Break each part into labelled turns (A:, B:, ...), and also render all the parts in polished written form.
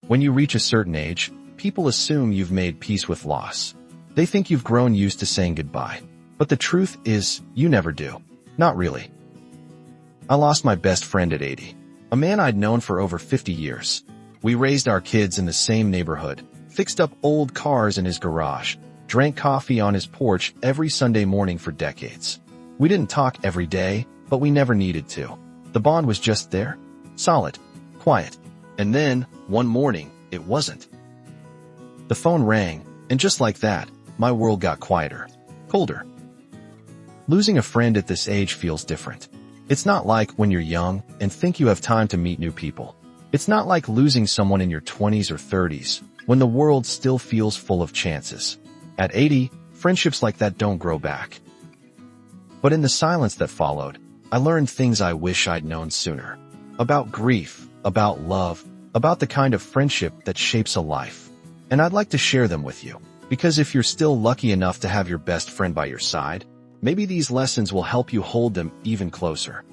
A: When you reach a certain age, people assume you've made peace with loss. They think you've grown used to saying goodbye. But the truth is, you never do. Not really. I lost my best friend at 80. A man I'd known for over 50 years. We raised our kids in the same neighborhood, fixed up old cars in his garage, drank coffee on his porch every Sunday morning for decades. We didn't talk every day, but we never needed to. The bond was just there, solid, quiet. And then, one morning, it wasn't. The phone rang, and just like that, my world got quieter, colder. Losing a friend at this age feels different. It's not like when you're young and think you have time to meet new people. It's not like losing someone in your 20s or 30s, when the world still feels full of chances. At 80, friendships like that don't grow back. But in the silence that followed, I learned things I wish I'd known sooner. About grief, about love, about the kind of friendship that shapes a life. And I'd like to share them with you, because if you're still lucky enough to have your best friend by your side, maybe these lessons will help you hold them even closer.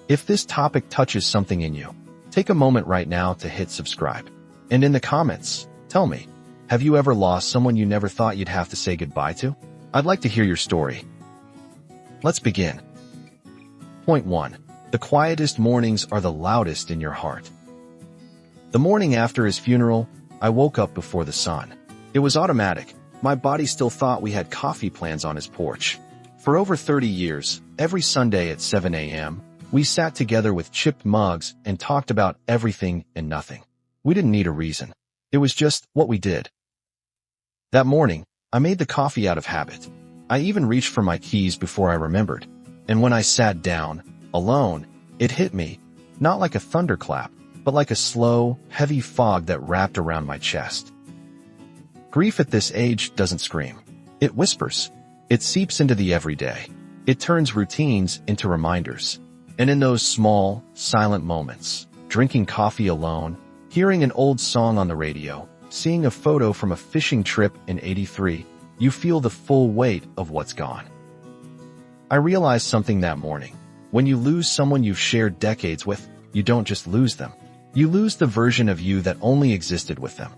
A: If this topic touches something in you, take a moment right now to hit subscribe. And in the comments, tell me, have you ever lost someone you never thought you'd have to say goodbye to? I'd like to hear your story. Let's begin. Point 1. The quietest mornings are the loudest in your heart. The morning after his funeral, I woke up before the sun. It was automatic. My body still thought we had coffee plans on his porch. For over 30 years, every Sunday at 7 a.m., we sat together with chipped mugs and talked about everything and nothing. We didn't need a reason. It was just what we did. That morning, I made the coffee out of habit. I even reached for my keys before I remembered. And when I sat down, alone, it hit me, not like a thunderclap, but like a slow, heavy fog that wrapped around my chest. Grief at this age doesn't scream. It whispers. It seeps into the everyday. It turns routines into reminders. And in those small, silent moments, drinking coffee alone, hearing an old song on the radio, seeing a photo from a fishing trip in '83, you feel the full weight of what's gone. I realized something that morning. When you lose someone you've shared decades with, you don't just lose them. You lose the version of you that only existed with them.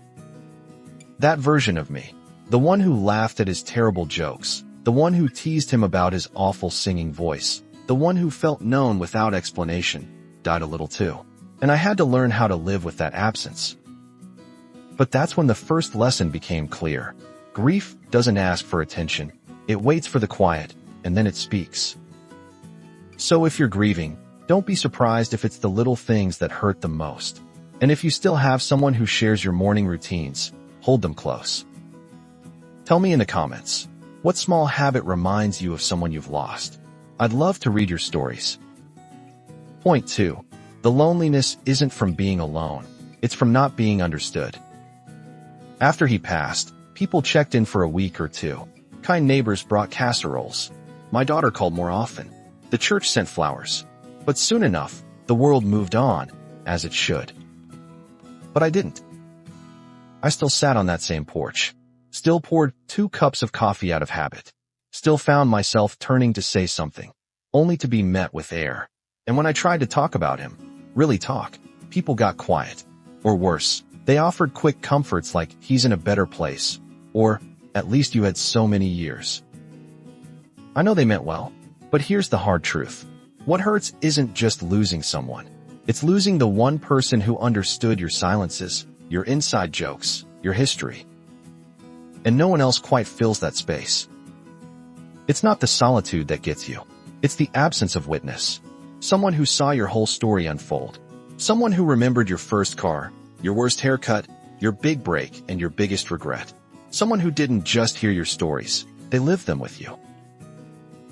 A: That version of me, the one who laughed at his terrible jokes, the one who teased him about his awful singing voice, the one who felt known without explanation, died a little too. And I had to learn how to live with that absence. But that's when the first lesson became clear. Grief doesn't ask for attention. It waits for the quiet, and then it speaks. So if you're grieving, don't be surprised if it's the little things that hurt the most. And if you still have someone who shares your morning routines, hold them close. Tell me in the comments, what small habit reminds you of someone you've lost? I'd love to read your stories. Point 2. The loneliness isn't from being alone. It's from not being understood. After he passed, people checked in for a week or two. Kind neighbors brought casseroles. My daughter called more often. The church sent flowers. But soon enough, the world moved on, as it should. But I didn't. I still sat on that same porch. Still poured 2 cups of coffee out of habit. Still found myself turning to say something, only to be met with air. And when I tried to talk about him, really talk, people got quiet. Or worse, they offered quick comforts like, he's in a better place, or, at least you had so many years. I know they meant well, but here's the hard truth. What hurts isn't just losing someone. It's losing the one person who understood your silences, your inside jokes, your history. And no one else quite fills that space. It's not the solitude that gets you. It's the absence of witness. Someone who saw your whole story unfold. Someone who remembered your first car, your worst haircut, your big break, and your biggest regret. Someone who didn't just hear your stories, they lived them with you.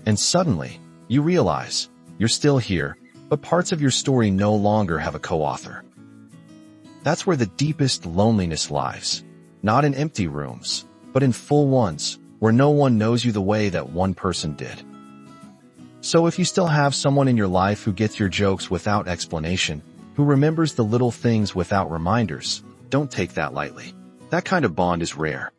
A: And suddenly, you realize, you're still here, but parts of your story no longer have a co-author. That's where the deepest loneliness lies. Not in empty rooms, but in full ones, where no one knows you the way that one person did. So if you still have someone in your life who gets your jokes without explanation, who remembers the little things without reminders, don't take that lightly. That kind of bond is rare.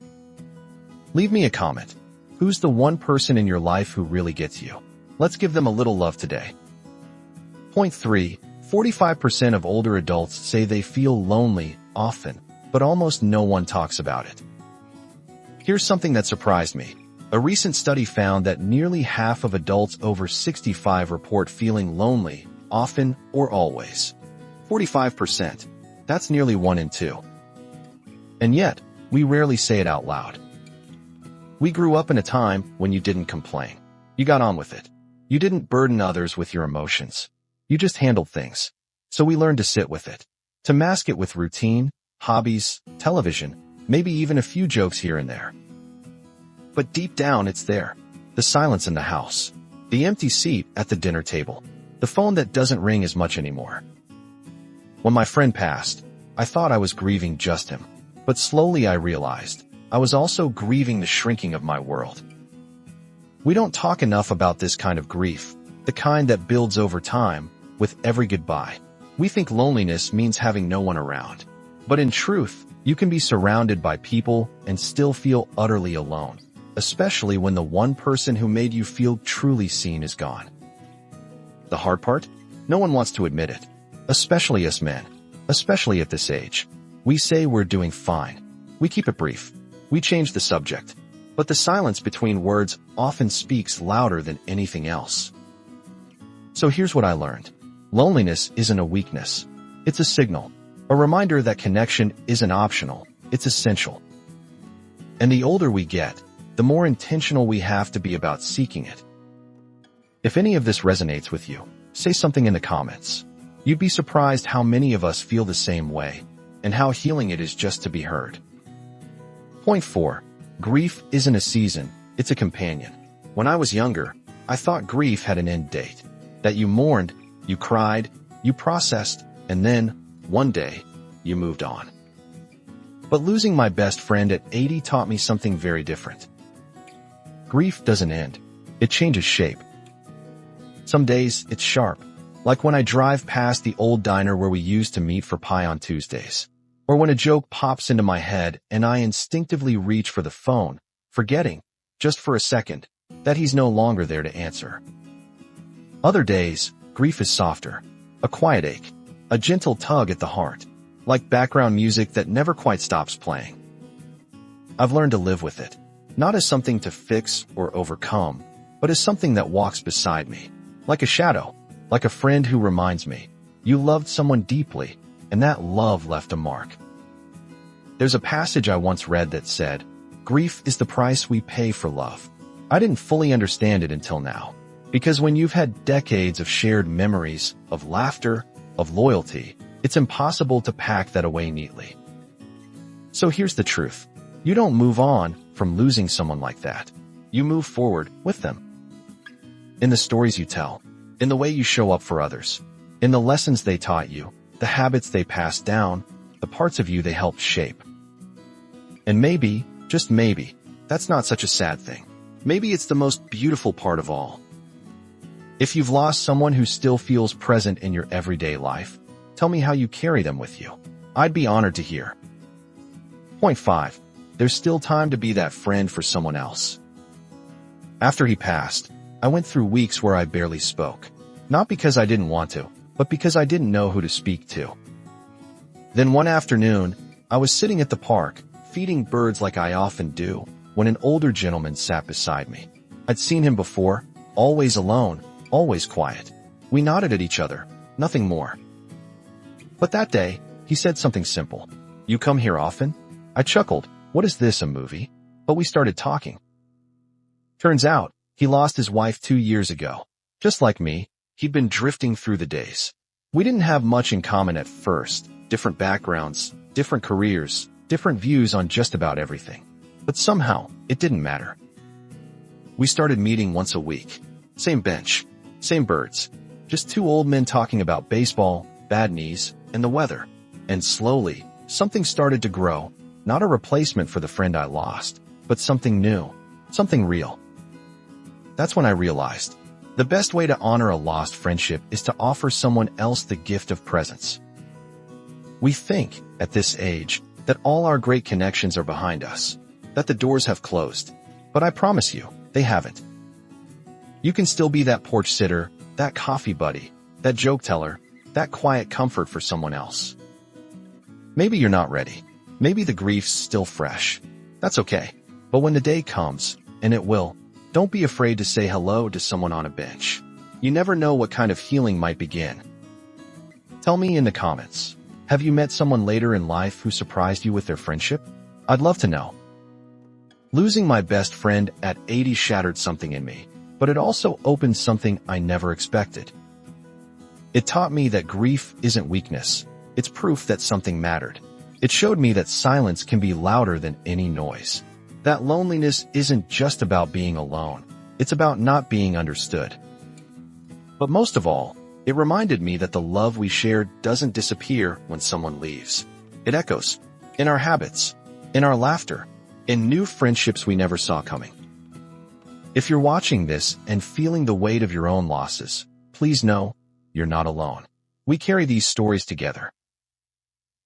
A: Leave me a comment. Who's the one person in your life who really gets you? Let's give them a little love today. Point 3. 45% of older adults say they feel lonely often, but almost no one talks about it. Here's something that surprised me. A recent study found that nearly half of adults over 65 report feeling lonely, often or always. 45%. That's nearly 1 in 2. And yet, we rarely say it out loud. We grew up in a time when you didn't complain. You got on with it. You didn't burden others with your emotions. You just handled things. So we learned to sit with it, to mask it with routine, hobbies, television, maybe even a few jokes here and there. But deep down, it's there. The silence in the house. The empty seat at the dinner table. The phone that doesn't ring as much anymore. When my friend passed, I thought I was grieving just him. But slowly I realized I was also grieving the shrinking of my world. We don't talk enough about this kind of grief, the kind that builds over time with every goodbye. We think loneliness means having no one around. But in truth, you can be surrounded by people and still feel utterly alone, especially when the one person who made you feel truly seen is gone. The hard part? No one wants to admit it, especially us men, especially at this age. We say we're doing fine. We keep it brief. We change the subject. But the silence between words often speaks louder than anything else. So here's what I learned. Loneliness isn't a weakness. It's a signal, a reminder that connection isn't optional, it's essential. And the older we get, the more intentional we have to be about seeking it. If any of this resonates with you, say something in the comments. You'd be surprised how many of us feel the same way, and how healing it is just to be heard. Point 4. Grief isn't a season, it's a companion. When I was younger, I thought grief had an end date. That you mourned, you cried, you processed, and then, one day, you moved on. But losing my best friend at 80 taught me something very different. Grief doesn't end. It changes shape. Some days, it's sharp, like when I drive past the old diner where we used to meet for pie on Tuesdays. Or when a joke pops into my head and I instinctively reach for the phone, forgetting, just for a second, that he's no longer there to answer. Other days, grief is softer, a quiet ache, a gentle tug at the heart, like background music that never quite stops playing. I've learned to live with it, not as something to fix or overcome, but as something that walks beside me, like a shadow, like a friend who reminds me, you loved someone deeply, and that love left a mark. There's a passage I once read that said, grief is the price we pay for love. I didn't fully understand it until now, because when you've had decades of shared memories, of laughter, of loyalty, it's impossible to pack that away neatly. So here's the truth. You don't move on from losing someone like that. You move forward with them. In the stories you tell, in the way you show up for others, in the lessons they taught you, the habits they passed down, the parts of you they helped shape. And maybe, just maybe, that's not such a sad thing. Maybe it's the most beautiful part of all. If you've lost someone who still feels present in your everyday life, tell me how you carry them with you. I'd be honored to hear. Point 5. There's still time to be that friend for someone else. After he passed, I went through weeks where I barely spoke. Not because I didn't want to, but because I didn't know who to speak to. Then one afternoon, I was sitting at the park, feeding birds like I often do, when an older gentleman sat beside me. I'd seen him before, always alone, always quiet. We nodded at each other, nothing more. But that day, he said something simple. You come here often? I chuckled. What is this, a movie? But we started talking. Turns out, he lost his wife 2 years ago. Just like me, he'd been drifting through the days. We didn't have much in common at first. Different backgrounds, different careers, different views on just about everything. But somehow, it didn't matter. We started meeting once a week. Same bench, same birds. Just two old men talking about baseball, bad knees, and the weather. And slowly, something started to grow. Not a replacement for the friend I lost, but something new, something real. That's when I realized, the best way to honor a lost friendship is to offer someone else the gift of presence. We think, at this age, that all our great connections are behind us, that the doors have closed. But I promise you, they haven't. You can still be that porch sitter, that coffee buddy, that joke teller, that quiet comfort for someone else. Maybe you're not ready. Maybe the grief's still fresh. That's okay. But when the day comes, and it will, don't be afraid to say hello to someone on a bench. You never know what kind of healing might begin. Tell me in the comments, have you met someone later in life who surprised you with their friendship? I'd love to know. Losing my best friend at 80 shattered something in me, but it also opened something I never expected. It taught me that grief isn't weakness. It's proof that something mattered. It showed me that silence can be louder than any noise. That loneliness isn't just about being alone. It's about not being understood. But most of all, it reminded me that the love we shared doesn't disappear when someone leaves. It echoes in our habits, in our laughter, in new friendships we never saw coming. If you're watching this and feeling the weight of your own losses, please know you're not alone. We carry these stories together.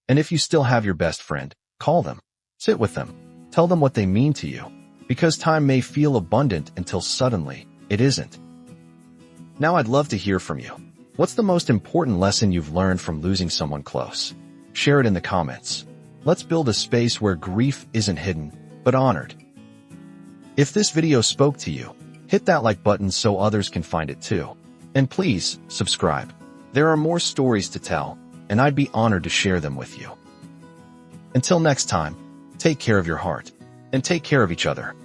A: And if you still have your best friend, call them, sit with them, tell them what they mean to you, because time may feel abundant until suddenly it isn't. Now I'd love to hear from you. What's the most important lesson you've learned from losing someone close? Share it in the comments. Let's build a space where grief isn't hidden, but honored. If this video spoke to you, hit that like button so others can find it too. And please, subscribe. There are more stories to tell, and I'd be honored to share them with you. Until next time, take care of your heart, and take care of each other.